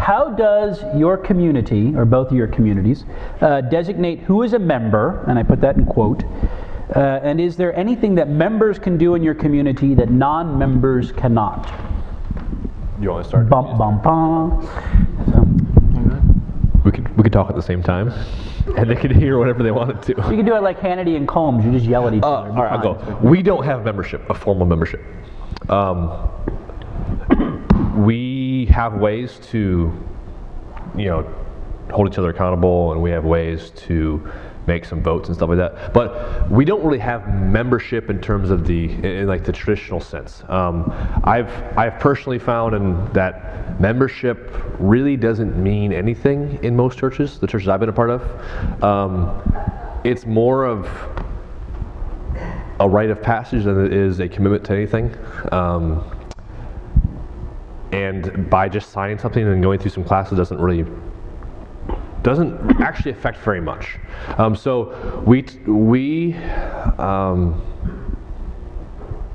how does your community, or both of your communities, designate who is a member, and I put that in quote, and is there anything that members can do in your community that non-members cannot? You want to start? Bum, bum, bum. We could talk at the same time, and they could hear whatever they wanted to. You can do it like Hannity and Combs. You just yell at each other. All right, I'll go. We don't have membership, a formal membership. We have ways to, hold each other accountable, and we have ways to make some votes and stuff like that. But we don't really have membership in terms of in the traditional sense. I've personally found that membership really doesn't mean anything in most churches, the churches I've been a part of. It's more of a rite of passage than it is a commitment to anything. And by just signing something and going through some classes doesn't actually affect very much. So we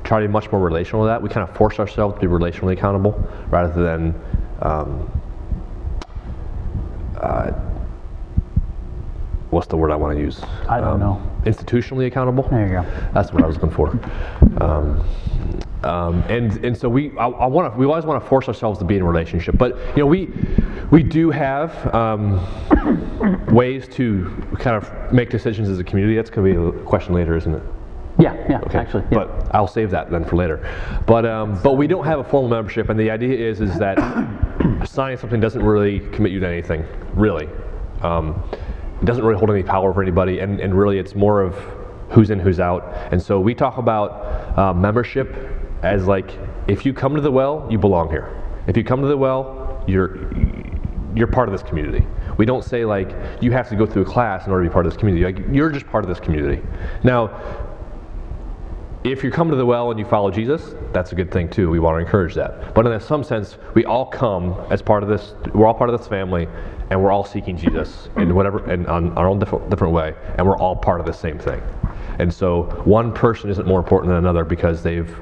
try to be much more relational with that. We kind of force ourselves to be relationally accountable rather than what's the word I want to use? I don't know. Institutionally accountable. There you go. That's what I was looking for. And so we always want to force ourselves to be in a relationship, but we do have ways to kind of make decisions as a community. That's going to be a question later, isn't it? Yeah, okay. Actually. Yeah. But I'll save that then for later. But we don't have a formal membership, and the idea is that signing something doesn't really commit you to anything, really. It doesn't really hold any power over anybody, and really it's more of who's in, who's out. And so we talk about membership as if you come to the well, you belong here. If you come to the well, you're part of this community. We don't say you have to go through a class in order to be part of this community. You're just part of this community. Now, if you come to the well and you follow Jesus, that's a good thing too. We want to encourage that. But in some sense, we all come as part of this. We're all part of this family, and we're all seeking Jesus in on our own different way, and we're all part of the same thing. And so one person isn't more important than another because they've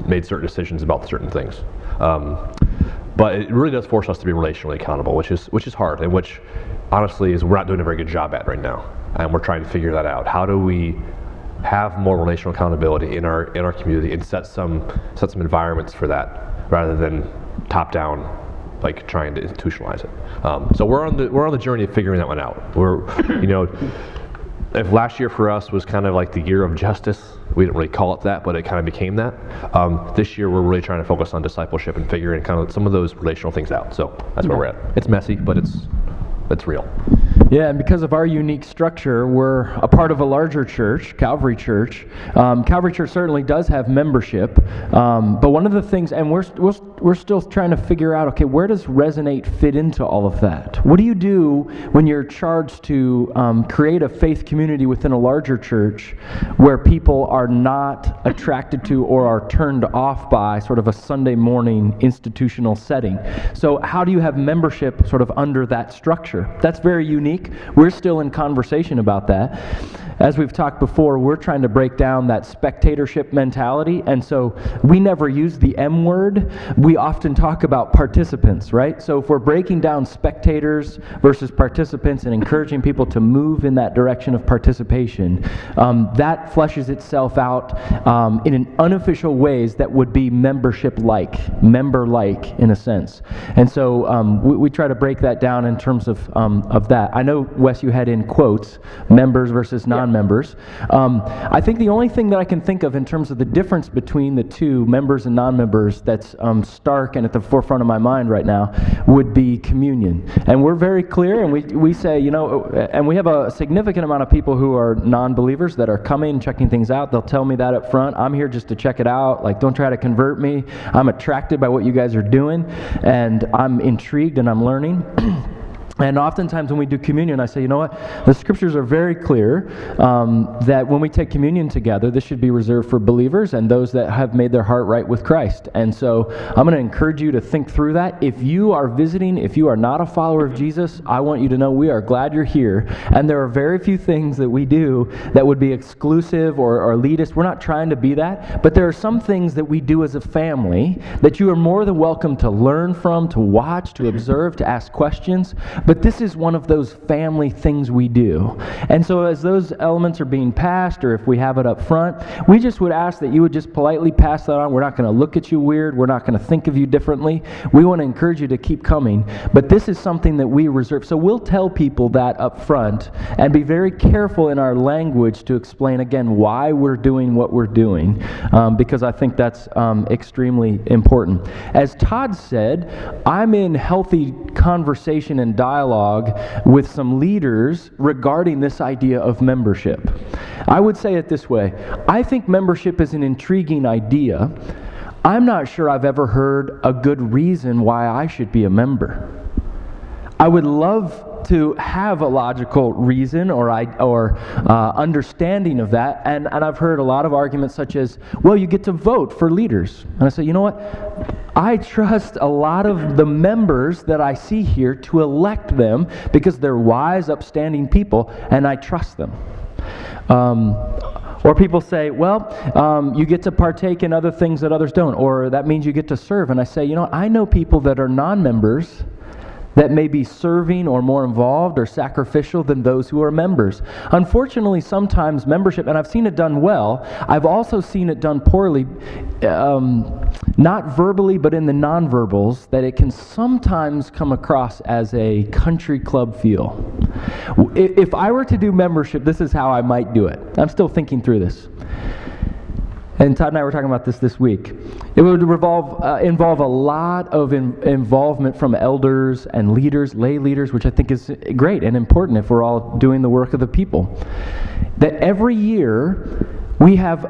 made certain decisions about certain things. But it really does force us to be relationally accountable, which is hard, and which honestly we're not doing a very good job at right now. And we're trying to figure that out. How do we have more relational accountability in our community and set some environments for that rather than top down, trying to institutionalize it. So we're on the journey of figuring that one out. If last year for us was kind of the year of justice, we didn't really call it that, but it kind of became that. This year we're really trying to focus on discipleship and figuring kind of some of those relational things out. So that's where we're at. It's messy, but it's real. Yeah, and because of our unique structure, we're a part of a larger church, Calvary Church. Calvary Church certainly does have membership, but one of the things, and we're still trying to figure out, okay, where does Resonate fit into all of that? What do you do when you're charged to create a faith community within a larger church where people are not attracted to or are turned off by sort of a Sunday morning institutional setting? So how do you have membership sort of under that structure? That's very unique. We're still in conversation about that. As we've talked before, we're trying to break down that spectatorship mentality, and so we never use the M word. We often talk about participants, right? So if we're breaking down spectators versus participants and encouraging people to move in that direction of participation, that fleshes itself out in an unofficial ways that would be membership-like, member-like in a sense. And so we try to break that down in terms of that. I know, Wes, you had in quotes, members versus non-members. I think the only thing that I can think of in terms of the difference between the two, members and non-members, that's stark and at the forefront of my mind right now, would be communion. And we're very clear, and we say, and we have a significant amount of people who are non-believers that are coming, checking things out. They'll tell me that up front. I'm here just to check it out. Don't try to convert me. I'm attracted by what you guys are doing, and I'm intrigued and I'm learning. And oftentimes when we do communion, I say, you know what? The scriptures are very clear that when we take communion together, this should be reserved for believers and those that have made their heart right with Christ. And so I'm going to encourage you to think through that. If you are visiting, if you are not a follower of Jesus, I want you to know we are glad you're here. And there are very few things that we do that would be exclusive or elitist. We're not trying to be that. But there are some things that we do as a family that you are more than welcome to learn from, to watch, to observe, to ask questions. But this is one of those family things we do. And so as those elements are being passed, or if we have it up front, we just would ask that you would just politely pass that on. We're not going to look at you weird. We're not going to think of you differently. We want to encourage you to keep coming. But this is something that we reserve. So we'll tell people that up front and be very careful in our language to explain, again, why we're doing what we're doing, because I think that's extremely important. As Todd said, I'm in healthy conversation and dialogue with some leaders regarding this idea of membership. I would say it this way. I think membership is an intriguing idea. I'm not sure I've ever heard a good reason why I should be a member. I would love to have a logical reason or understanding of that, and I've heard a lot of arguments such as, well, you get to vote for leaders. And I say, you know what? I trust a lot of the members that I see here to elect them because they're wise, upstanding people, and I trust them. Or people say, well, you get to partake in other things that others don't, or that means you get to serve. And I say, you know, I know people that are non-members that may be serving or more involved or sacrificial than those who are members. Unfortunately, sometimes membership, and I've seen it done well, I've also seen it done poorly, not verbally, but in the nonverbals, that it can sometimes come across as a country club feel. If I were to do membership, this is how I might do it. I'm still thinking through this. And Todd and I were talking about this week. It would involve a lot of involvement from elders and leaders, lay leaders, which I think is great and important if we're all doing the work of the people. That every year we have,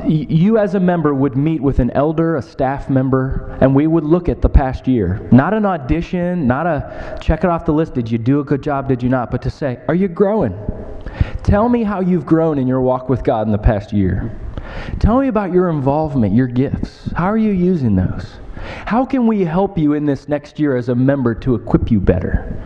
you as a member would meet with an elder, a staff member, and we would look at the past year. Not an audition, not a check it off the list, did you do a good job, did you not, but to say, are you growing? Tell me how you've grown in your walk with God in the past year. Tell me about your involvement, your gifts. How are you using those? How can we help you in this next year as a member to equip you better?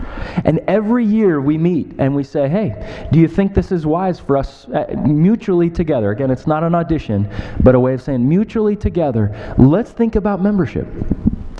And every year we meet and we say, hey, do you think this is wise for us mutually together? Again, it's not an audition, but a way of saying mutually together, let's think about membership.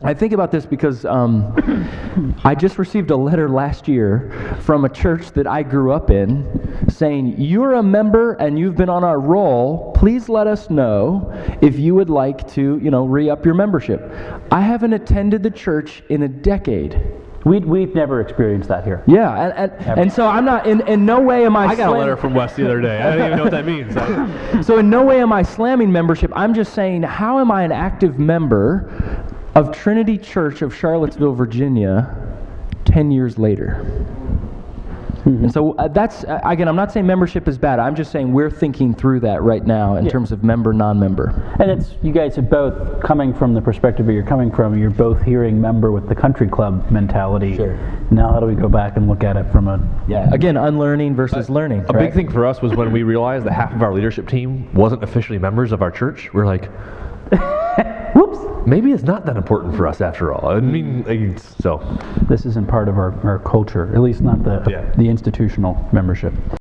I think about this because I just received a letter last year from a church that I grew up in saying, you're a member and you've been on our roll. Please let us know if you would like to, re-up your membership. I haven't attended the church in a decade. We've never experienced that here. Yeah, and so I'm not, in no way am I got a letter from Wes the other day. I don't even know what that means. So in no way am I slamming membership. I'm just saying, how am I an active member of Trinity Church of Charlottesville, Virginia, 10 years later? And so that's, again, I'm not saying membership is bad. I'm just saying we're thinking through that right now in terms of member, non-member. And it's, you guys are both coming from the perspective that you're coming from. You're both hearing member with the country club mentality. Sure. Now how do we go back and look at it from a... Yeah. Again, unlearning versus learning. A big thing for us was when we realized that half of our leadership team wasn't officially members of our church. We're like, whoops, maybe it's not that important for us after all. I mean, so. This isn't part of our culture, at least not the institutional membership.